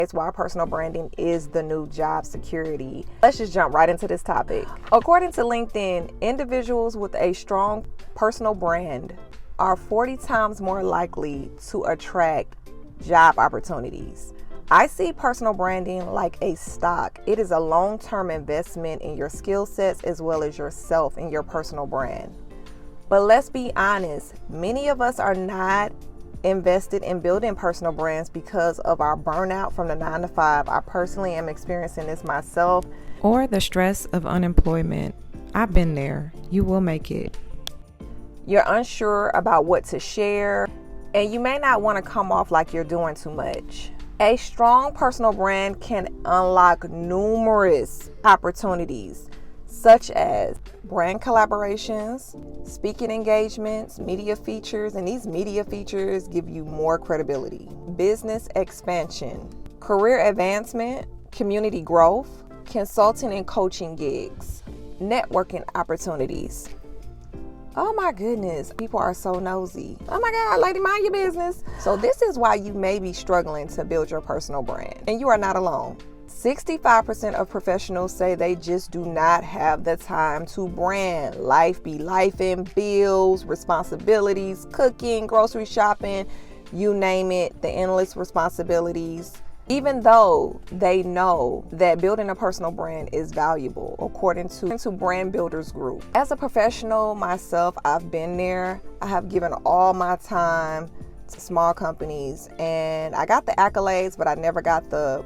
It's why personal branding is the new job security. Let's just jump right into this topic. According to LinkedIn, individuals with a strong personal brand are 40 times more likely to attract job opportunities. I see personal branding like a stock. It is a long-term investment in your skill sets as well as yourself and your personal brand. But let's be honest, many of us are not invested in building personal brands because of our burnout from the 9 to 5. I personally am experiencing this myself. Or the stress of unemployment. I've been there. You will make it. You're unsure about what to share, and you may not want to come off like you're doing too much. A strong personal brand can unlock numerous opportunities, such as brand collaborations, speaking engagements, media features, and these media features give you more credibility, business expansion, career advancement, community growth, consulting and coaching gigs, networking opportunities. Oh my goodness, people are so nosy. Oh my God, lady, mind your business. So this is why you may be struggling to build your personal brand, and you are not alone. 65% of professionals say they just do not have the time to brand. Life be lifing, bills, responsibilities, cooking, grocery shopping, you name it, the endless responsibilities. Even though they know that building a personal brand is valuable, according to Brand Builders Group. As a professional myself, I've been there. I have given all my time to small companies, and I got the accolades, but I never got the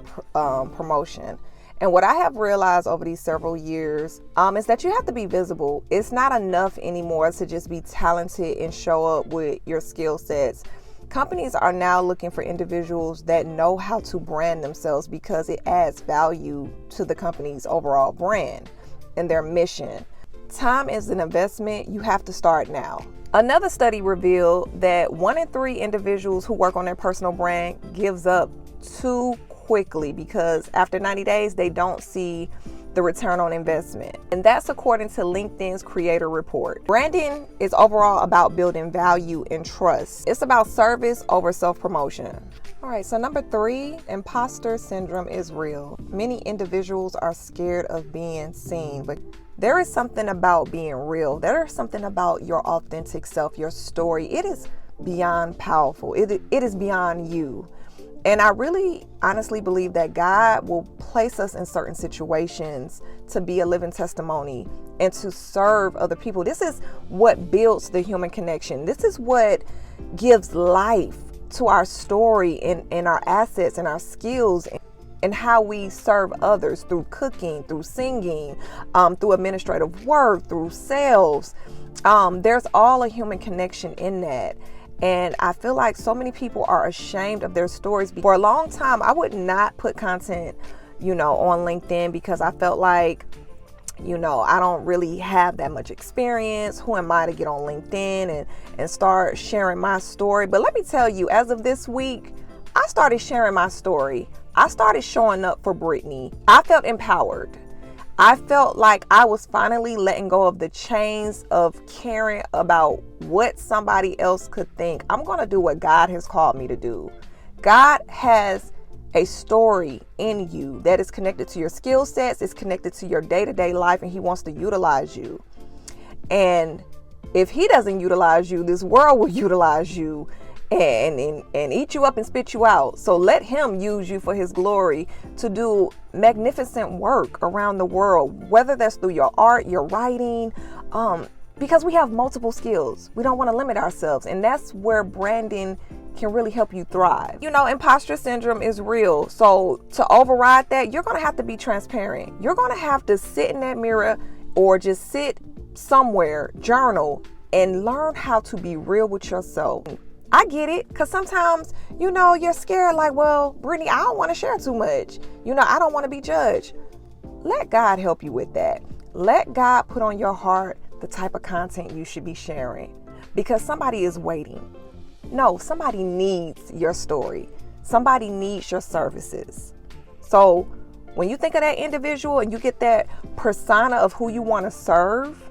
promotion. And what I have realized over these several years is that you have to be visible. It's not enough anymore to just be talented and show up with your skill sets. Companies are now looking for individuals that know how to brand themselves because it adds value to the company's overall brand and their mission. Time is an investment. You have to start now. Another study revealed that 1 in 3 individuals who work on their personal brand gives up too quickly because after 90 days, they don't see the return on investment. And that's according to LinkedIn's creator report. Branding is overall about building value and trust. It's about service over self-promotion. All right, so number 3, imposter syndrome is real. Many individuals are scared of being seen, but there is something about being real. There is something about your authentic self, your story. It is beyond powerful. It is beyond you. And I really honestly believe that God will place us in certain situations to be a living testimony and to serve other people. This is what builds the human connection. This is what gives life to our story and our assets and our skills and how we serve others through cooking, through singing, through administrative work, through sales. There's all a human connection in that. And I feel like so many people are ashamed of their stories. For a long time, I would not put content, on LinkedIn because I felt like, I don't really have that much experience. Who am I to get on LinkedIn and start sharing my story? But let me tell you, as of this week, I started sharing my story. I started showing up for Brittany. I felt empowered. I felt like I was finally letting go of the chains of caring about what somebody else could think. I'm going to do what God has called me to do. God has a story in you that is connected to your skill sets, it's connected to your day-to-day life, and He wants to utilize you. And if He doesn't utilize you, this world will utilize you and eat you up and spit you out. So let Him use you for His glory to do magnificent work around the world, whether that's through your art, your writing, because we have multiple skills. We don't want to limit ourselves, and that's where branding can really help you thrive. Imposter syndrome is real. So to override that, you're going to have to be transparent. You're going to have to sit in that mirror or just sit somewhere, journal, and learn how to be real with yourself. I get it, because sometimes, you're scared like, well, Brittany, I don't want to share too much. I don't want to be judged. Let God help you with that. Let God put on your heart the type of content you should be sharing, because somebody is waiting. No, somebody needs your story. Somebody needs your services. So when you think of that individual and you get that persona of who you want to serve,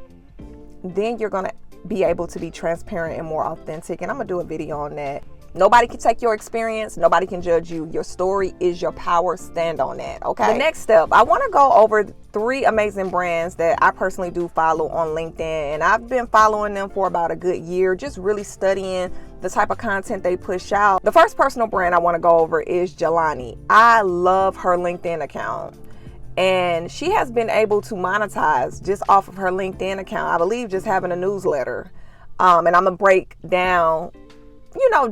then you're going to be able to be transparent and more authentic. And I'm going to do a video on that. Nobody can take your experience. Nobody can judge you. Your story is your power. Stand on that, okay? The next step, I want to go over 3 amazing brands that I personally do follow on LinkedIn. And I've been following them for about a good year, just really studying the type of content they push out. The first personal brand I want to go over is Jalonni. I love her LinkedIn account. And she has been able to monetize just off of her LinkedIn account. I believe just having a newsletter. And I'm going to break down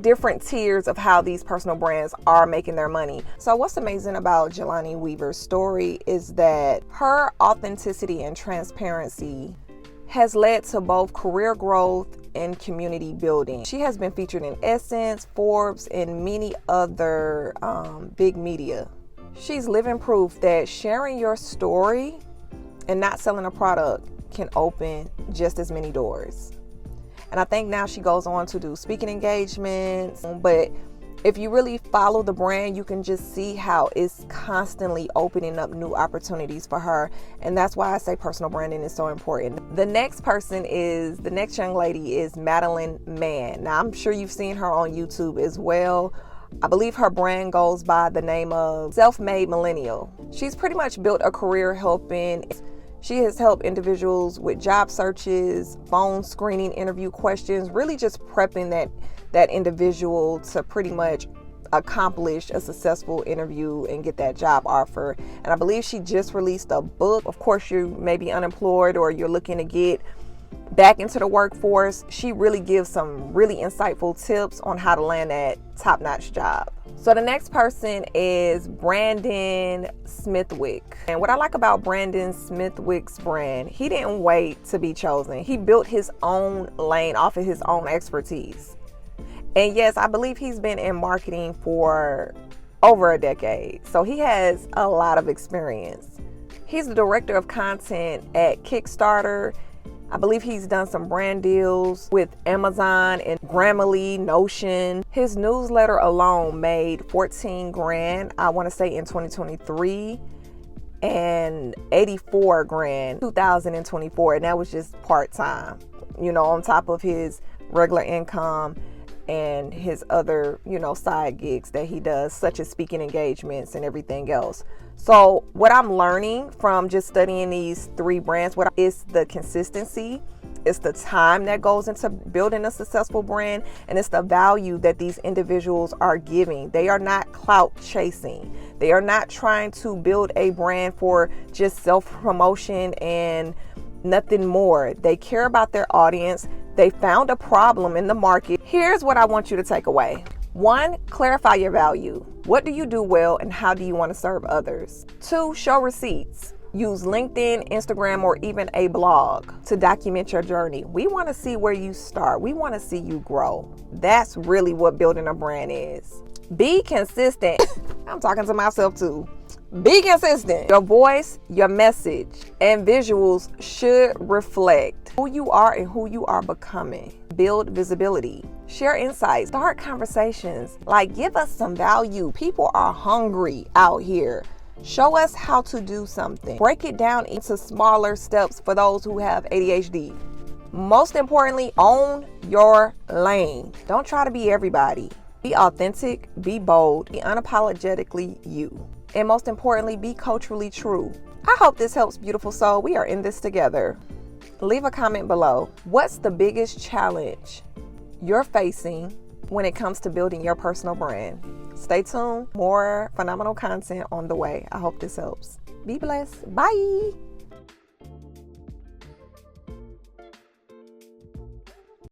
different tiers of how these personal brands are making their money. So what's amazing about Jalonni Weaver's story is that her authenticity and transparency has led to both career growth and community building. She has been featured in Essence, Forbes, and many other big media. She's living proof that sharing your story and not selling a product can open just as many doors. And I think now she goes on to do speaking engagements. But if you really follow the brand, you can just see how it's constantly opening up new opportunities for her. And that's why I say personal branding is so important. The next young lady is Madeline Mann. Now, I'm sure you've seen her on YouTube as well. I believe her brand goes by the name of Self-Made Millennial. She's pretty much built a career She has helped individuals with job searches, phone screening, interview questions, really just prepping that individual to pretty much accomplish a successful interview and get that job offer. And I believe she just released a book. Of course, you may be unemployed or you're looking to get back into the workforce. She really gives some really insightful tips on how to land that top-notch job. So the next person is Brandon Smithwick. And what I like about Brandon Smithwick's brand, he didn't wait to be chosen. He built his own lane off of his own expertise. And yes, I believe he's been in marketing for over a decade. So he has a lot of experience. He's the director of content at Kickstarter. I believe he's done some brand deals with Amazon and Grammarly, Notion. His newsletter alone made 14 grand, I want to say in 2023, and 84 grand 2024. And that was just part-time, on top of his regular income and his other, side gigs that he does, such as speaking engagements and everything else. So what I'm learning from just studying these 3 brands, is the consistency, it's the time that goes into building a successful brand, and it's the value that these individuals are giving. They are not clout chasing. They are not trying to build a brand for just self-promotion and nothing more. They care about their audience. They found a problem in the market. Here's what I want you to take away. 1, clarify your value. What do you do well and how do you want to serve others? 2, show receipts. Use LinkedIn, Instagram, or even a blog to document your journey. We want to see where you start. We want to see you grow. That's really what building a brand is. Be consistent. I'm talking to myself too. Be consistent. Your voice, your message, and visuals should reflect who you are and who you are becoming. Build visibility. Share insights. Start conversations. Give us some value. People are hungry out here. Show us how to do something. Break it down into smaller steps for those who have ADHD. Most importantly, own your lane. Don't try to be everybody. Be authentic, be bold, be unapologetically you. And most importantly, be culturally true. I hope this helps, beautiful soul. We are in this together. Leave a comment below. What's the biggest challenge you're facing when it comes to building your personal brand? Stay tuned. More phenomenal content on the way. I hope this helps. Be blessed. Bye.